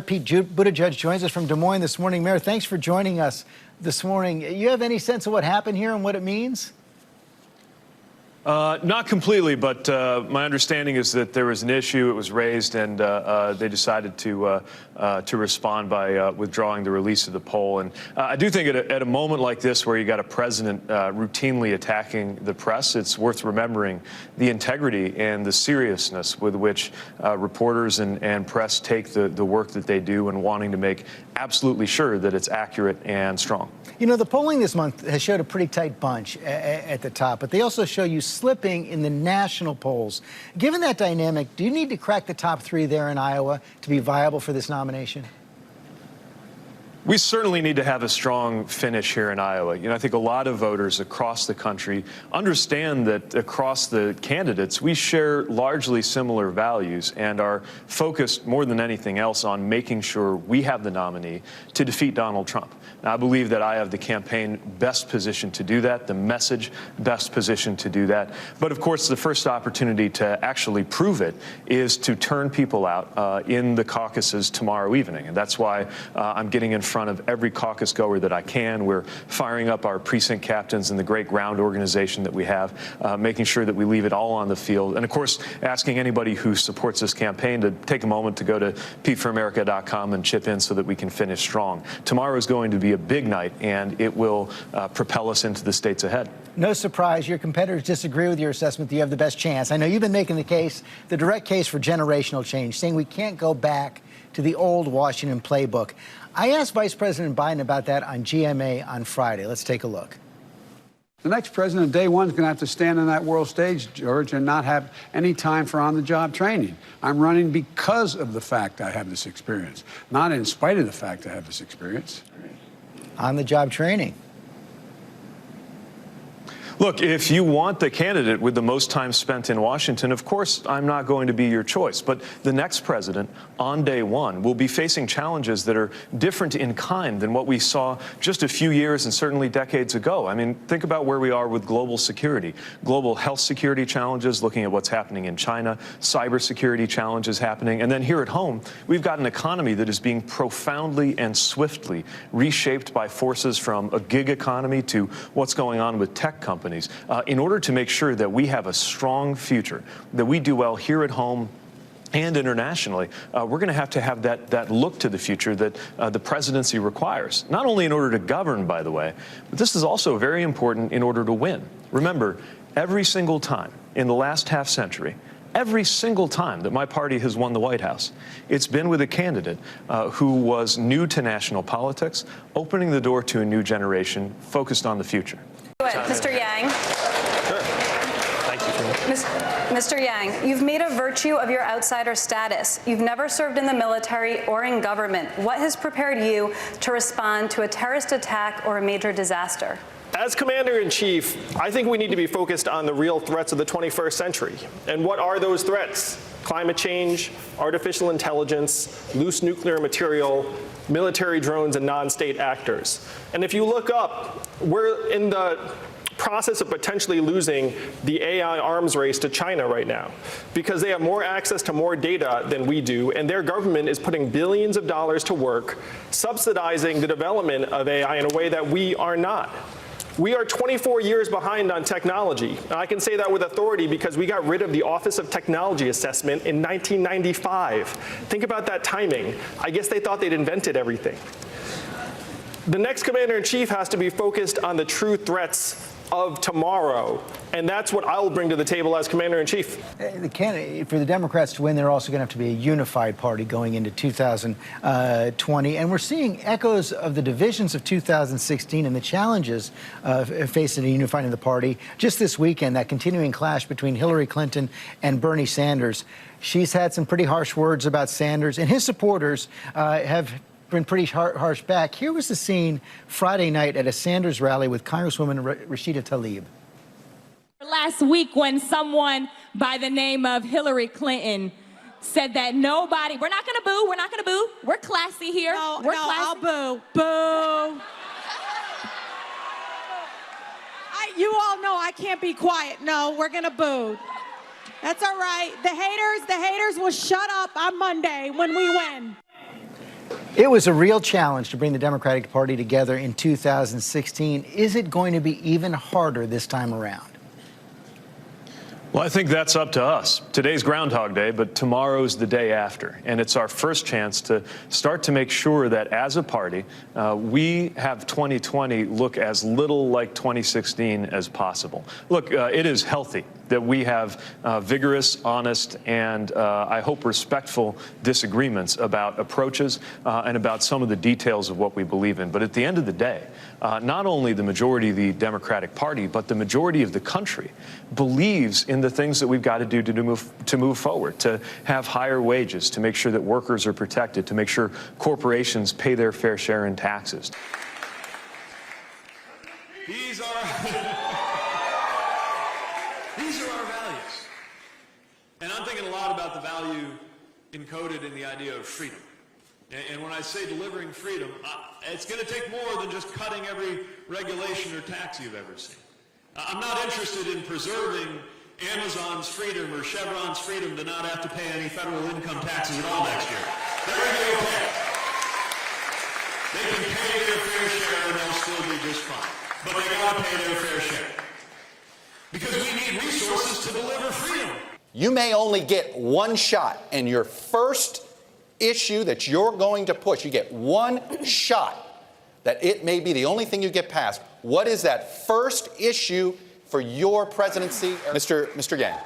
Pete Buttigieg joins us from Des Moines this morning. Mayor, thanks for joining us this morning. You have any sense of what happened here and what it means? Not completely, but my understanding is that there was an issue. It was raised, and they decided to respond by withdrawing the release of the poll. And I do think at a moment like this, where you got a president routinely attacking the press, it's worth remembering the integrity and the seriousness with which reporters and press take the work that they do, and wanting to make absolutely sure that it's accurate and strong. You know, the polling this month has showed a pretty tight bunch at the top, but they also show you slipping in the national polls. Given that dynamic, do you need to crack the top three there in Iowa to be viable for this nomination? We certainly need to have a strong finish here in Iowa. You know, I think a lot of voters across the country understand that across the candidates, we share largely similar values and are focused more than anything else on making sure we have the nominee to defeat Donald Trump. Now, I believe that I have the campaign best positioned to do that, the message best positioned to do that. But of course, the first opportunity to actually prove it is to turn people out in the caucuses tomorrow evening. And that's why I'm getting in front of every caucus goer that I can. We're firing up our precinct captains and the great ground organization that we have, making sure that we leave it all on the field. And of course, asking anybody who supports this campaign to take a moment to go to peteforamerica.com and chip in so that we can finish strong. Tomorrow is going to be a big night, and it will propel us into the states ahead. No surprise, your competitors disagree with your assessment that you have the best chance. I know you've been making the case, the direct case for generational change, saying we can't go back to the old Washington playbook. I asked Vice President Biden about that on GMA on Friday. Let's take a look. The next president, day one, is going to have to stand on that world stage, George, and not have any time for on-the-job training. I'm running because of the fact I have this experience, not in spite of the fact I have this experience. On-the-job training. Look, if you want the candidate with the most time spent in Washington, of course, I'm not going to be your choice. But the next president on day one will be facing challenges that are different in kind than what we saw just a few years and certainly decades ago. I mean, think about where we are with global security, global health security challenges, looking at what's happening in China, cybersecurity challenges happening. And then here at home, we've got an economy that is being profoundly and swiftly reshaped by forces from a gig economy to what's going on with tech companies. In order to make sure that we have a strong future, that we do well here at home and internationally, we're going to have that look to the future that the presidency requires, not only in order to govern, by the way, but this is also very important in order to win. Remember, every single time in the last half century, every single time that my party has won the White House, it's been with a candidate who was new to national politics, opening the door to a new generation focused on the future. Mr. Yang. Sure. Thank you. Mr. Yang, you've made a virtue of your outsider status. You've never served in the military or in government. What has prepared you to respond to a terrorist attack or a major disaster? As Commander-in-Chief, I think we need to be focused on the real threats of the 21st century. And what are those threats? Climate change, artificial intelligence, loose nuclear material, military drones, and non-state actors. And if you look up, we're in the process of potentially losing the AI arms race to China right now, because they have more access to more data than we do, and their government is putting billions of dollars to work subsidizing the development of AI in a way that we are not. We are 24 years behind on technology. And I can say that with authority because we got rid of the Office of Technology Assessment in 1995. Think about that timing. I guess they thought they'd invented everything. The next commander-in-chief has to be focused on the true threats of tomorrow, and that's what I will bring to the table as commander-in-chief. For the Democrats to win, they're also going to have to be a unified party going into 2020, and we're seeing echoes of the divisions of 2016 and the challenges facing a unifying the party. Just this weekend, that continuing clash between Hillary Clinton and Bernie Sanders. She's had some pretty harsh words about Sanders, and his supporters have been pretty harsh back. Here was the scene Friday night at a Sanders rally with Congresswoman Rashida Tlaib. Last week when someone by the name of Hillary Clinton said that nobody, we're not gonna boo, we're classy here. We're classy. I'll boo. Boo. You all know I can't be quiet. No, we're gonna boo. That's all right. The haters will shut up on Monday when we win. It was a real challenge to bring the Democratic Party together in 2016. Is it going to be even harder this time around? Well, I think that's up to us. Today's Groundhog Day, but tomorrow's the day after. And it's our first chance to start to make sure that as a party, we have 2020 look as little like 2016 as possible. Look, it is healthy that we have vigorous, honest, and I hope respectful disagreements about approaches and about some of the details of what we believe in. But at the end of the day, not only the majority of the Democratic Party, but the majority of the country believes in the things that we've got to do to move forward, to have higher wages, to make sure that workers are protected, to make sure corporations pay their fair share in taxes. These are our values. And I'm thinking a lot about the value encoded in the idea of freedom. And when I say delivering freedom, it's going to take more than just cutting every regulation or tax you've ever seen. I'm not interested in preserving Amazon's freedom or Chevron's freedom to not have to pay any federal income taxes at all next year. They're going to be okay. They can pay their fair share and they'll still be just fine. But they got to pay their fair share. Because we need resources to deliver freedom. You may only get one shot, and your first issue that you're going to push, you get one shot that it may be the only thing you get passed. What is that first issue for your presidency, Mr. Yang?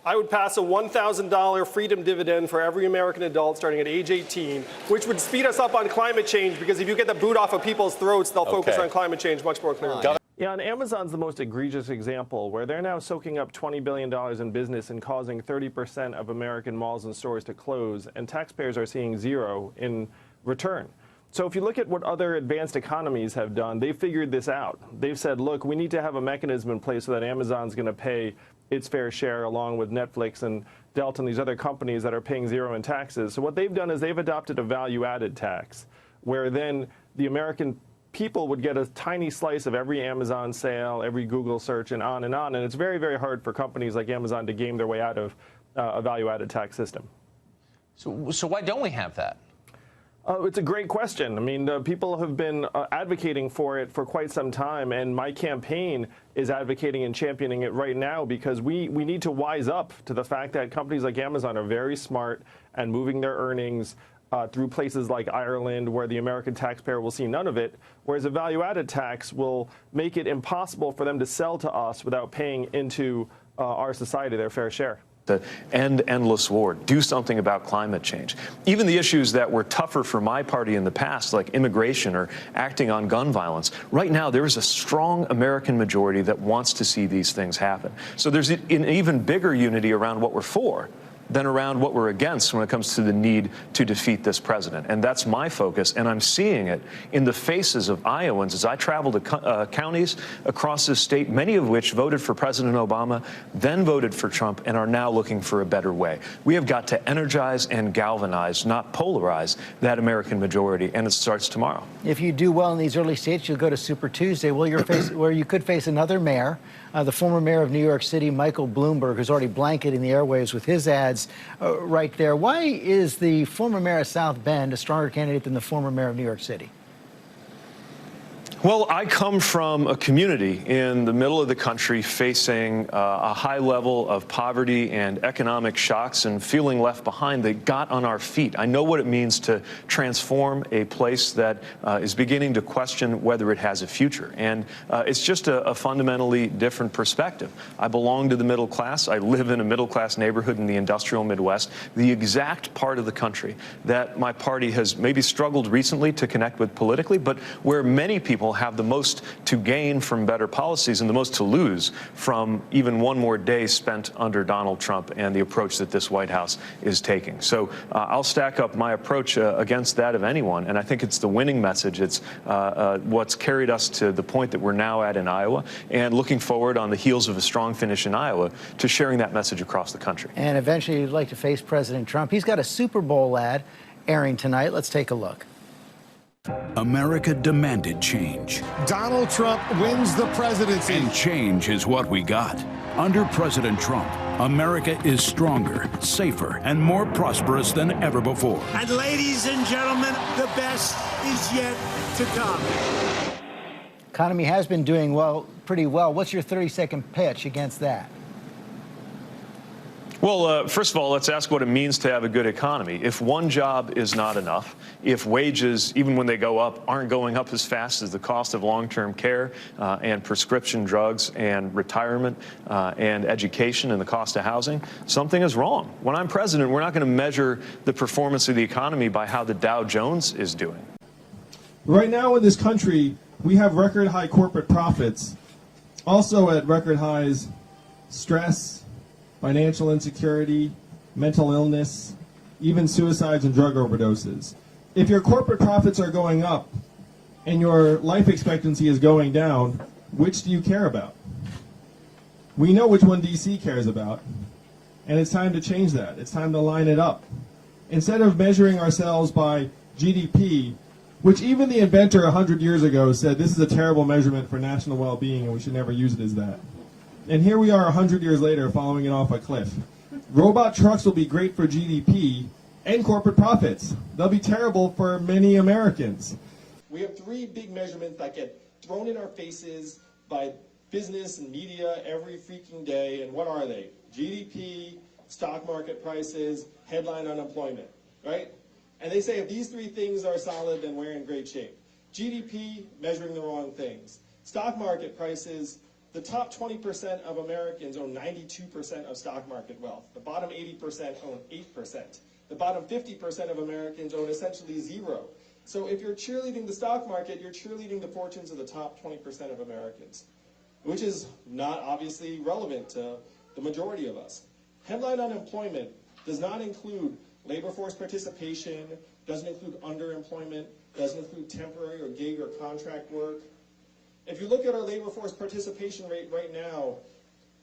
I would pass a $1,000 freedom dividend for every American adult starting at age 18, which would speed us up on climate change, because if you get the boot off of people's throats, they'll focus on climate change much more clearly. Yeah, and Amazon's the most egregious example, where they're now soaking up $20 billion in business and causing 30% of American malls and stores to close, and taxpayers are seeing zero in return. So if you look at what other advanced economies have done, they've figured this out. They've said, look, we need to have a mechanism in place so that Amazon's going to pay its fair share along with Netflix and Delta and these other companies that are paying zero in taxes. So what they've done is they've adopted a value-added tax, where then the American people would get a tiny slice of every Amazon sale, every Google search, and on and on. And it's very, very hard for companies like Amazon to game their way out of a value-added tax system. So why don't we have that? It's a great question. I mean, people have been advocating for it for quite some time, and my campaign is advocating and championing it right now, because we need to wise up to the fact that companies like Amazon are very smart and moving their earnings through places like Ireland, where the American taxpayer will see none of it, whereas a value-added tax will make it impossible for them to sell to us without paying into our society their fair share. To end endless war, do something about climate change. Even the issues that were tougher for my party in the past, like immigration or acting on gun violence, right now there is a strong American majority that wants to see these things happen. So there's an even bigger unity around what we're for than around what we're against when it comes to the need to defeat this president. And that's my focus, and I'm seeing it in the faces of Iowans as I travel to counties across this state, many of which voted for President Obama, then voted for Trump, and are now looking for a better way. We have got to energize and galvanize, not polarize, that American majority, and it starts tomorrow. If you do well in these early states, you'll go to Super Tuesday, where you could face another mayor, the former mayor of New York City, Michael Bloomberg, who's already blanketing the airwaves with his ads right there. Why is the former mayor of South Bend a stronger candidate than the former mayor of New York City? Well, I come from a community in the middle of the country facing a high level of poverty and economic shocks and feeling left behind that got on our feet. I know what it means to transform a place that is beginning to question whether it has a future. And it's just a fundamentally different perspective. I belong to the middle class. I live in a middle class neighborhood in the industrial Midwest, the exact part of the country that my party has maybe struggled recently to connect with politically, but where many people have the most to gain from better policies and the most to lose from even one more day spent under Donald Trump and the approach that this White House is taking. So I'll stack up my approach against that of anyone, and I think it's the winning message. It's what's carried us to the point that we're now at in Iowa, and looking forward on the heels of a strong finish in Iowa to sharing that message across the country. And eventually you'd like to face President Trump. He's got a Super Bowl ad airing tonight. Let's take a look. America demanded change. Donald Trump wins the presidency. And change is what we got. Under President Trump, America is stronger, safer, and more prosperous than ever before. And ladies and gentlemen, the best is yet to come. Economy has been doing well, pretty well. What's your 30-second pitch against that? Well, first of all, let's ask what it means to have a good economy. If one job is not enough, if wages, even when they go up, aren't going up as fast as the cost of long-term care and prescription drugs and retirement and education and the cost of housing, something is wrong. When I'm president, we're not going to measure the performance of the economy by how the Dow Jones is doing. Right now in this country, we have record high corporate profits. Also at record highs, stress, financial insecurity, mental illness, even suicides and drug overdoses. If your corporate profits are going up and your life expectancy is going down, which do you care about? We know which one DC cares about, and it's time to change that. It's time to line it up. Instead of measuring ourselves by GDP, which even the inventor 100 years ago said this is a terrible measurement for national well-being and we should never use it as that. And here we are 100 years later following it off a cliff. Robot trucks will be great for GDP and corporate profits. They'll be terrible for many Americans. We have three big measurements that get thrown in our faces by business and media every freaking day. And what are they? GDP, stock market prices, headline unemployment, right? And they say if these three things are solid, then we're in great shape. GDP, measuring the wrong things. Stock market prices, the top 20% of Americans own 92% of stock market wealth. The bottom 80% own 8%. The bottom 50% of Americans own essentially zero. So if you're cheerleading the stock market, you're cheerleading the fortunes of the top 20% of Americans, which is not obviously relevant to the majority of us. Headline unemployment does not include labor force participation, doesn't include underemployment, doesn't include temporary or gig or contract work. If you look at our labor force participation rate right now,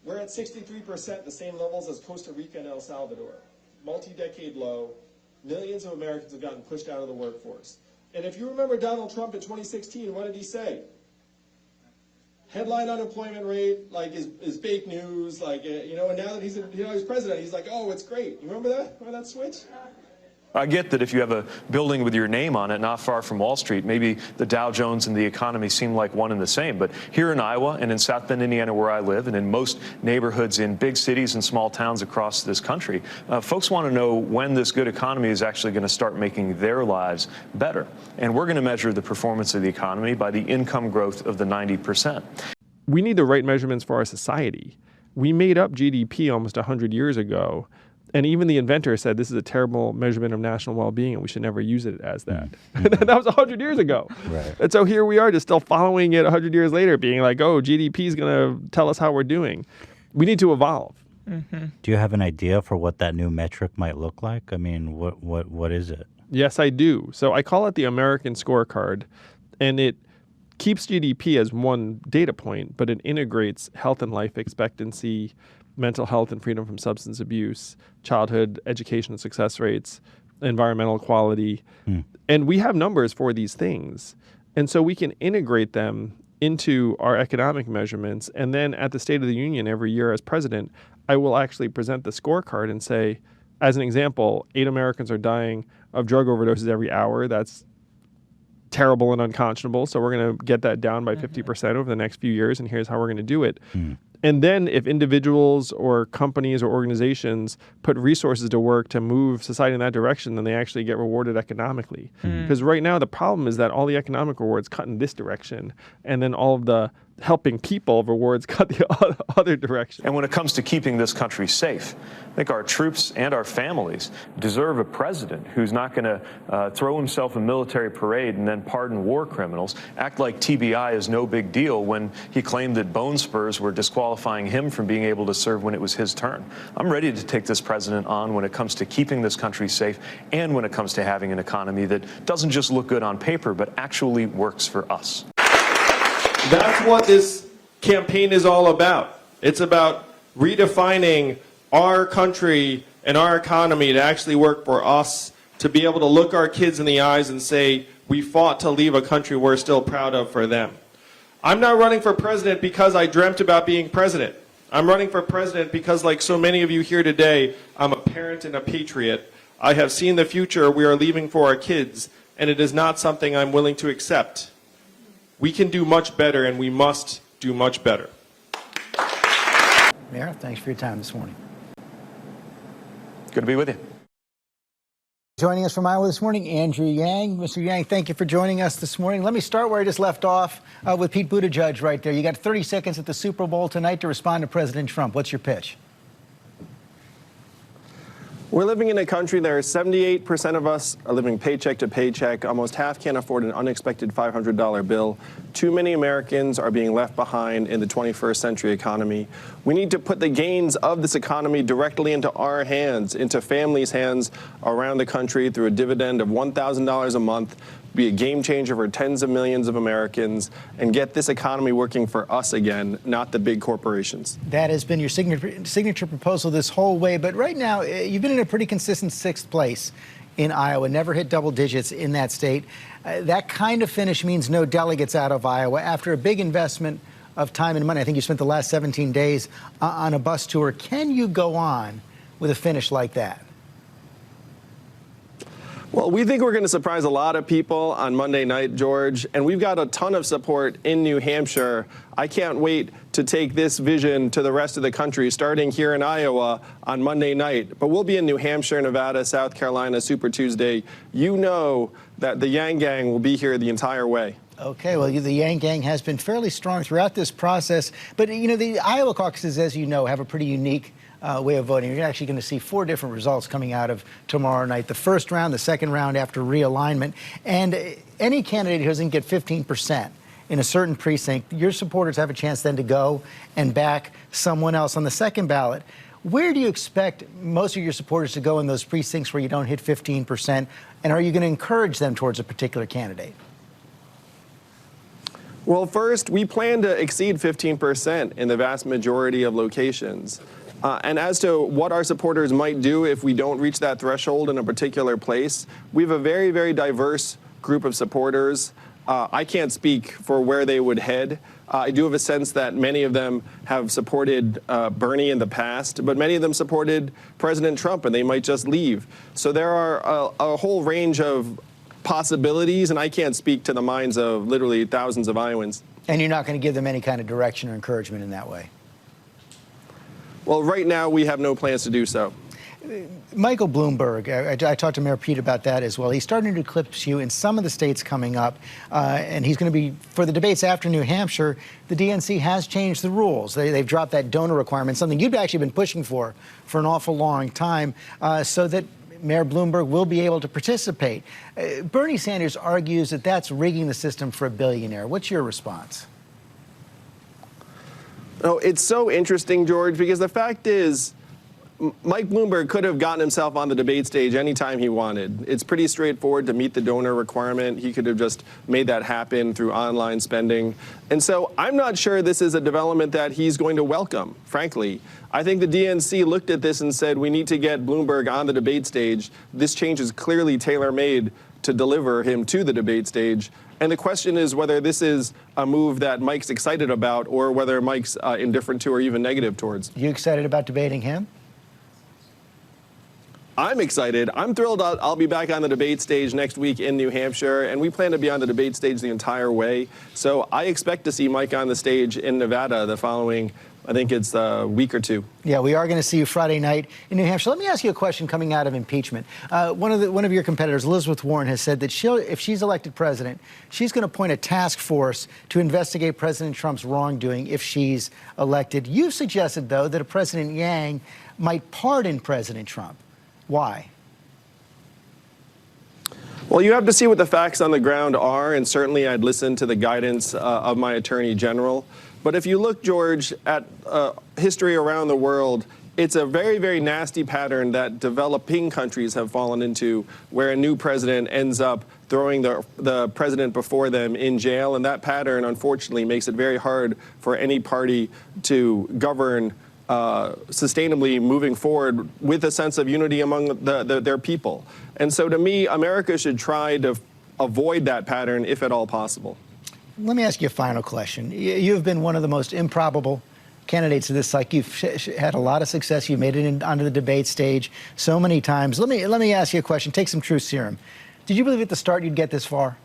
we're at 63%, the same levels as Costa Rica and El Salvador. Multi-decade low. Millions of Americans have gotten pushed out of the workforce. And if you remember Donald Trump in 2016, what did he say? Headline unemployment rate is fake news, and now that he's president, he's like, oh, it's great. You remember that? Remember that switch? I get that if you have a building with your name on it not far from Wall Street, maybe the Dow Jones and the economy seem like one and the same. But here in Iowa and in South Bend, Indiana, where I live, and in most neighborhoods in big cities and small towns across this country, folks want to know when this good economy is actually going to start making their lives better. And we're going to measure the performance of the economy by the income growth of the 90%. We need the right measurements for our society. We made up GDP almost 100 years ago. And even the inventor said this is a terrible measurement of national well-being and we should never use it as that. That was 100 years ago. Right. And so here we are just still following it 100 years later, being like, oh, GDP is going to tell us how we're doing. We need to evolve. Mm-hmm. Do you have an idea for what that new metric might look like? I mean, what is it? Yes, I do. So I call it the American scorecard, and it keeps GDP as one data point, but it integrates health and life expectancy, mental health and freedom from substance abuse, childhood education and success rates, environmental quality. And we have numbers for these things. And so we can integrate them into our economic measurements. And then at the State of the Union every year as president, I will actually present the scorecard and say, as an example, 8 Americans are dying of drug overdoses every hour. That's terrible and unconscionable. So we're going to get that down by 50% over the next few years. And here's how we're going to do it. And then if individuals or companies or organizations put resources to work to move society in that direction, then they actually get rewarded economically. Because right now the problem is that all the economic rewards cut in this direction, and then all of the helping people rewards cut the other direction. And when it comes to keeping this country safe, I think our troops and our families deserve a president who's not going to throw himself a military parade and then pardon war criminals, act like TBI is no big deal when he claimed that bone spurs were disqualifying him from being able to serve when it was his turn. I'm ready to take this president on when it comes to keeping this country safe and when it comes to having an economy that doesn't just look good on paper, but actually works for us. That's what this campaign is all about. It's about redefining our country and our economy to actually work for us, to be able to look our kids in the eyes and say, we fought to leave a country we're still proud of for them. I'm not running for president because I dreamt about being president. I'm running for president because, like so many of you here today, I'm a parent and a patriot. I have seen the future we are leaving for our kids, and it is not something I'm willing to accept. We can do much better, and we must do much better. Mayor, thanks for your time this morning. Good to be with you. Joining us from Iowa this morning, Andrew Yang. Mr. Yang, thank you for joining us this morning. Let me start where I just left off with Pete Buttigieg right there. You got 30 seconds at the Super Bowl tonight to respond to President Trump. What's your pitch? We're living in a country where 78% of us are living paycheck to paycheck. Almost half can't afford an unexpected $500 bill. Too many Americans are being left behind in the 21st century economy. We need to put the gains of this economy directly into our hands, into families' hands around the country through a dividend of $1,000 a month, be a game changer for tens of millions of Americans, and get this economy working for us again, not the big corporations. That has been your signature proposal this whole way, but right now you've been in a pretty consistent 6th place in Iowa, never hit double digits in that state. That kind of finish means no delegates out of Iowa after a big investment of time and money. I think you spent the last 17 days on a bus tour. Can you go on with a finish like that? Well, we think we're going to surprise a lot of people on Monday night, George, and we've got a ton of support in New Hampshire. I can't wait to take this vision to the rest of the country, starting here in Iowa on Monday night. But we'll be in New Hampshire, Nevada, South Carolina, Super Tuesday. You know that the Yang Gang will be here the entire way. Okay, well, the Yang Gang has been fairly strong throughout this process. But, you know, the Iowa caucuses, as you know, have a pretty unique way of voting. You're actually going to see 4 different results coming out of tomorrow night. The first round, the second round after realignment. And any candidate who doesn't get 15% in a certain precinct, your supporters have a chance then to go and back someone else on the second ballot. Where do you expect most of your supporters to go in those precincts where you don't hit 15%? And are you going to encourage them towards a particular candidate? Well, first, we plan to exceed 15% in the vast majority of locations. And as to what our supporters might do if we don't reach that threshold in a particular place, we have a very, very diverse group of supporters. I can't speak for where they would head. I do have a sense that many of them have supported Bernie in the past, but many of them supported President Trump, and they might just leave. So there are a whole range of possibilities, and I can't speak to the minds of literally thousands of Iowans. And you're not going to give them any kind of direction or encouragement in that way? Well, right now, we have no plans to do so. Michael Bloomberg, I talked to Mayor Pete about that as well. He's starting to eclipse you in some of the states coming up, and he's going to be, for the debates after New Hampshire, the DNC has changed the rules. They've dropped that donor requirement, something you've actually been pushing for an awful long time, so that Mayor Bloomberg will be able to participate. Bernie Sanders argues that that's rigging the system for a billionaire. What's your response? Oh, it's so interesting, George, because the fact is, Mike Bloomberg could have gotten himself on the debate stage anytime he wanted. It's pretty straightforward to meet the donor requirement. He could have just made that happen through online spending. And so I'm not sure this is a development that he's going to welcome, frankly. I think the DNC looked at this and said, we need to get Bloomberg on the debate stage. This change is clearly tailor-made to deliver him to the debate stage. And the question is whether this is a move that Mike's excited about or whether Mike's indifferent to or even negative towards. You excited about debating him? I'm excited. I'm thrilled I'll be back on the debate stage next week in New Hampshire, and we plan to be on the debate stage the entire way. So I expect to see Mike on the stage in Nevada the following, I think it's a week or two. Yeah, we are going to see you Friday night in New Hampshire. Let me ask you a question coming out of impeachment. One of your competitors, Elizabeth Warren, has said that if she's elected president, she's going to appoint a task force to investigate President Trump's wrongdoing if she's elected. You've suggested, though, that a President Yang might pardon President Trump. Why? Well, you have to see what the facts on the ground are, and certainly I'd listen to the guidance of my Attorney General. But if you look, George, at history around the world, it's a very, very nasty pattern that developing countries have fallen into, where a new president ends up throwing the president before them in jail. And that pattern, unfortunately, makes it very hard for any party to govern sustainably moving forward with a sense of unity among their people. And so to me, America should try to avoid that pattern if at all possible. Let me ask you a final question. You have been one of the most improbable candidates of this like you've had a lot of success. You made it onto the debate stage so many times. Let me ask you a question. Take some truth serum. Did you believe at the start you'd get this far?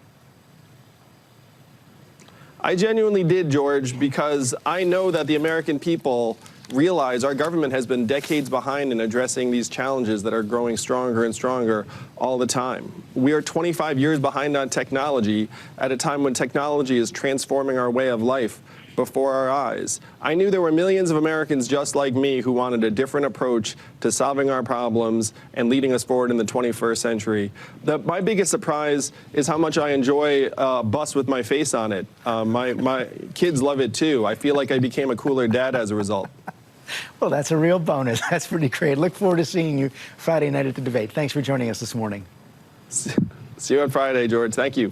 I genuinely did, George, because I know that the American people realize our government has been decades behind in addressing these challenges that are growing stronger and stronger all the time. We are 25 years behind on technology at a time when technology is transforming our way of life before our eyes. I knew there were millions of Americans just like me who wanted a different approach to solving our problems and leading us forward in the 21st century. My biggest surprise is how much I enjoy a bus with my face on it. My kids love it too. I feel like I became a cooler dad as a result. Well, that's a real bonus. That's pretty great. Look forward to seeing you Friday night at the debate. Thanks for joining us this morning. See you on Friday, George. Thank you.